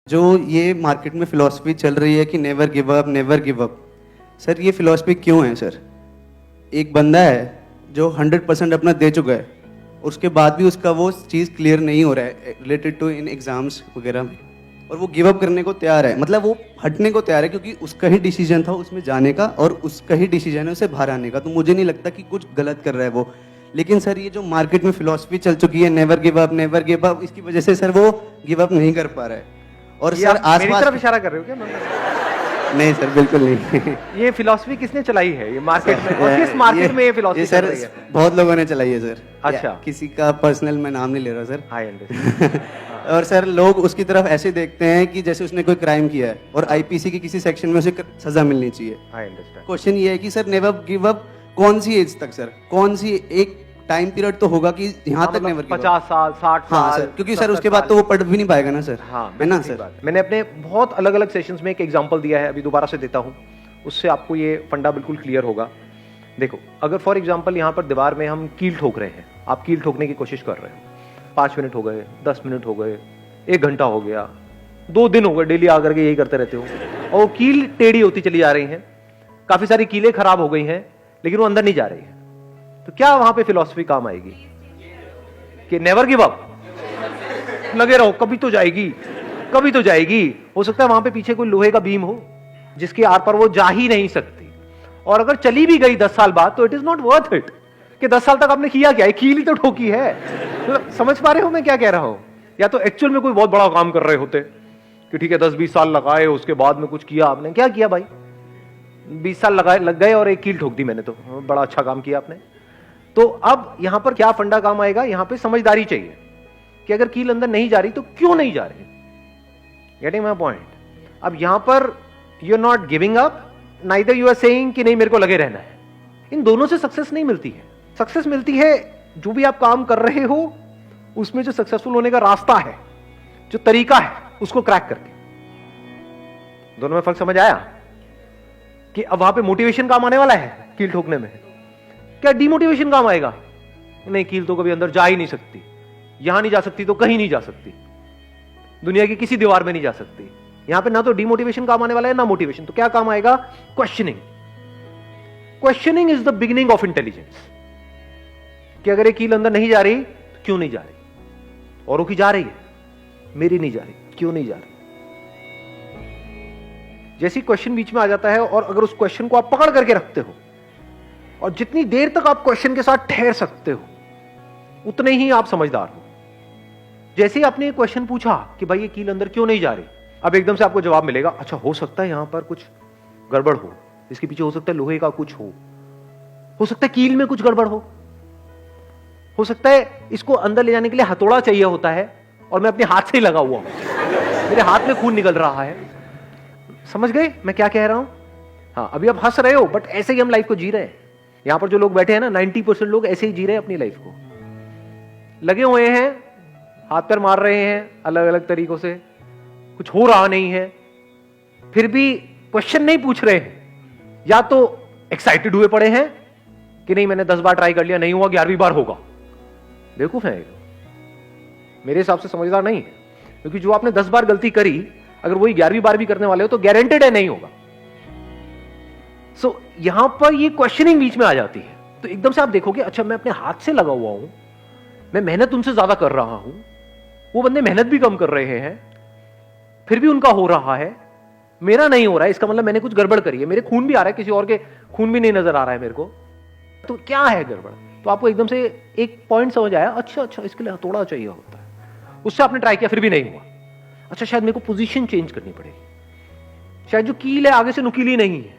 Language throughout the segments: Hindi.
जो ये मार्केट में फिलॉसफी चल रही है कि never give up, never give up, sir ये फिलॉसफी क्यों है सर? एक बंदा है जो 100% अपना दे चुका है, उसके बाद भी उसका वो चीज़ क्लियर नहीं हो रहा है रिलेटेड टू इन एग्जाम्स वगैरह में, और वो गिव अप करने को तैयार है, मतलब वो हटने को तैयार है क्योंकि उसका ही डिसीजन था उसमें जाने का और उसका ही डिसीजन है उसे बाहर आने का। तो मुझे नहीं लगता कि कुछ गलत कर रहा है वो। लेकिन सर ये जो मार्केट में फिलॉसफी चल चुकी है नेवर गिव अप, इसकी वजह से सर वो गिव अप नहीं कर पा रहा है। और सर आसपास मेरी तरफ इशारा कर रहे हो क्या? नहीं सर, बिल्कुल नहीं। ये फिलॉसफी किसने चलाई है ये मार्केट में, और किस मार्केट में ये फिलॉसफी चल रही है? बहुत लोगों ने चलाई है सर। अच्छा, किसी का पर्सनल मैं नाम नहीं ले रहा सर। I understand. और सर लोग उसकी तरफ ऐसे देखते हैं कि जैसे उसने कोई क्राइम किया है और आईपीसी के किसी सेक्शन में उसे सजा मिलनी चाहिए। I understand. क्वेश्चन ये है कि सर नेवर गिव अप कौन सी एज तक सर? कौन सी एक टाइम पीरियड तो होगा कि यहाँ तक नेवर 50 साल 60 साल। हाँ सर, क्योंकि सर उसके बाद तो वो पढ़ भी नहीं पाएगा ना सर। हाँ, है ना सर? मैंने अपने बहुत अलग अलग सेशंस में एक एग्जांपल दिया है, अभी दोबारा से देता हूँ, उससे आपको ये फंडा बिल्कुल क्लियर होगा। देखो, अगर फॉर एग्जांपल यहाँ पर दीवार में हम कील ठोक रहे हैं, आप कील ठोकने की कोशिश कर रहे हो, 5 मिनट हो गए, 10 मिनट हो गए, 1 घंटा हो गया, 2 दिन हो गए, डेली आकर के यही करते रहते हो, और वो कील टेढ़ी होती चली जा रही है, काफी सारी कीलें खराब हो गई हैं, लेकिन वो अंदर नहीं जा रही है। तो क्या वहां पे फिलॉसफी काम आएगी कि नेवर गिव अप, लगे रहो, कभी तो जाएगी, कभी तो जाएगी। हो सकता है वहां पे पीछे कोई लोहे का बीम हो जिसके आर पर वो जा ही नहीं सकती, और अगर चली भी गई 10 साल बाद तो it is not worth it कि 10 साल तक आपने किया क्या, कील ही तो ठोकी है। तो समझ पा रहे हो मैं क्या कह रहा हूं? या तो एक्चुअल में कोई बहुत बड़ा काम कर रहे होते कि ठीक है 10-20 साल लगाए, उसके बाद में कुछ किया आपने। क्या किया भाई? 20 साल लग गए और एक कील ठोक दी मैंने, तो बड़ा अच्छा काम किया आपने। तो अब यहां पर क्या फंडा काम आएगा? यहां पे समझदारी चाहिए कि अगर कील अंदर नहीं जा रही तो क्यों नहीं जा रही। Getting my point? अब यहां पर you are not giving up, neither you are saying कि नहीं मेरे को लगे रहना है। इन दोनों से सक्सेस नहीं मिलती है। सक्सेस मिलती है जो भी आप काम कर रहे हो उसमें जो सक्सेसफुल होने का रास्ता है, जो तरीका है, उसको क्रैक करके। दोनों में फर्क समझ आया? कि अब वहां पे मोटिवेशन काम आने वाला है कील ठोकने में, क्या डिमोटिवेशन काम आएगा? नहीं, कील तो कभी अंदर जा ही नहीं सकती, यहां नहीं जा सकती तो कहीं नहीं जा सकती, दुनिया की किसी दीवार में नहीं जा सकती। यहां पे ना तो डिमोटिवेशन काम आने वाला है ना मोटिवेशन। तो क्या काम आएगा? Questioning. Questioning is the beginning of intelligence. कि अगर ये कील अंदर नहीं जा रही तो क्यों नहीं जा रही? औरों की जा रही है, मेरी नहीं जा रही, क्यों नहीं जा रही? जैसी क्वेश्चन बीच में आ जाता है और अगर उस क्वेश्चन को आप पकड़ करके रखते हो और जितनी देर तक आप क्वेश्चन के साथ ठहर सकते हो उतने ही आप समझदार हो। जैसे ही आपने क्वेश्चन पूछा कि भाई ये कील अंदर क्यों नहीं जा रही, अब एकदम से आपको जवाब मिलेगा, अच्छा हो सकता है यहां पर कुछ गड़बड़ हो, इसके पीछे हो सकता है लोहे का कुछ हो सकता है कील में कुछ गड़बड़ हो सकता है इसको अंदर ले जाने के लिए हथौड़ा चाहिए होता है और मैं अपने हाथ से ही लगा हुआ हूं, मेरे हाथ में खून निकल रहा है। समझ गए मैं क्या कह रहा हूं? हाँ, अभी आप हंस रहे हो, बट ऐसे ही हम लाइफ को जी रहे हैं। यहां पर जो लोग बैठे हैं ना, 90% लोग ऐसे ही जी रहे हैं अपनी लाइफ को, लगे हुए हैं, हाथ पैर मार रहे हैं अलग अलग तरीकों से, कुछ हो रहा नहीं है, फिर भी क्वेश्चन नहीं पूछ रहे हैं। या तो एक्साइटेड हुए पड़े हैं कि नहीं मैंने 10 बार ट्राई कर लिया, नहीं हुआ, 11वीं बार होगा। बेवकूफ है, मेरे हिसाब से समझदार नहीं है, क्योंकि जो आपने 10 बार गलती करी अगर वही 11वीं बार भी करने वाले हो तो गारंटेड है नहीं होगा। सो यहां पर ये क्वेश्चनिंग बीच में आ जाती है। तो एकदम से आप देखोगे, अच्छा मैं अपने हाथ से लगा हुआ हूं, मैं मेहनत उनसे ज्यादा कर रहा हूं, वो बंदे मेहनत भी कम कर रहे हैं, फिर भी उनका हो रहा है, मेरा नहीं हो रहा है, इसका मतलब मैंने कुछ गड़बड़ करी है। मेरे खून भी आ रहा है, किसी और के खून भी नहीं नजर आ रहा है मेरे को, तो क्या है गड़बड़? तो आपको एकदम से एक पॉइंट समझ आया, अच्छा इसके लिए हथौड़ा चाहिए होता है। उससे आपने ट्राई किया, फिर भी नहीं हुआ। अच्छा, शायद मेरे को पोजीशन चेंज करनी पड़ेगी, शायद जो कील है आगे से नुकीली नहीं है।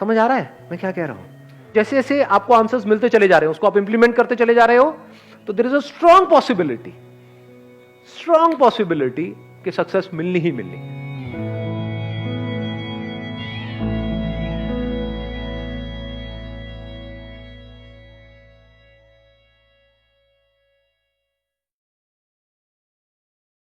समझ आ रहा है मैं क्या कह रहा हूं? जैसे जैसे आपको आंसर्स मिलते चले जा रहे हैं, उसको आप इंप्लीमेंट करते चले जा रहे हो, तो there is a strong possibility कि सक्सेस मिलनी ही मिलनी।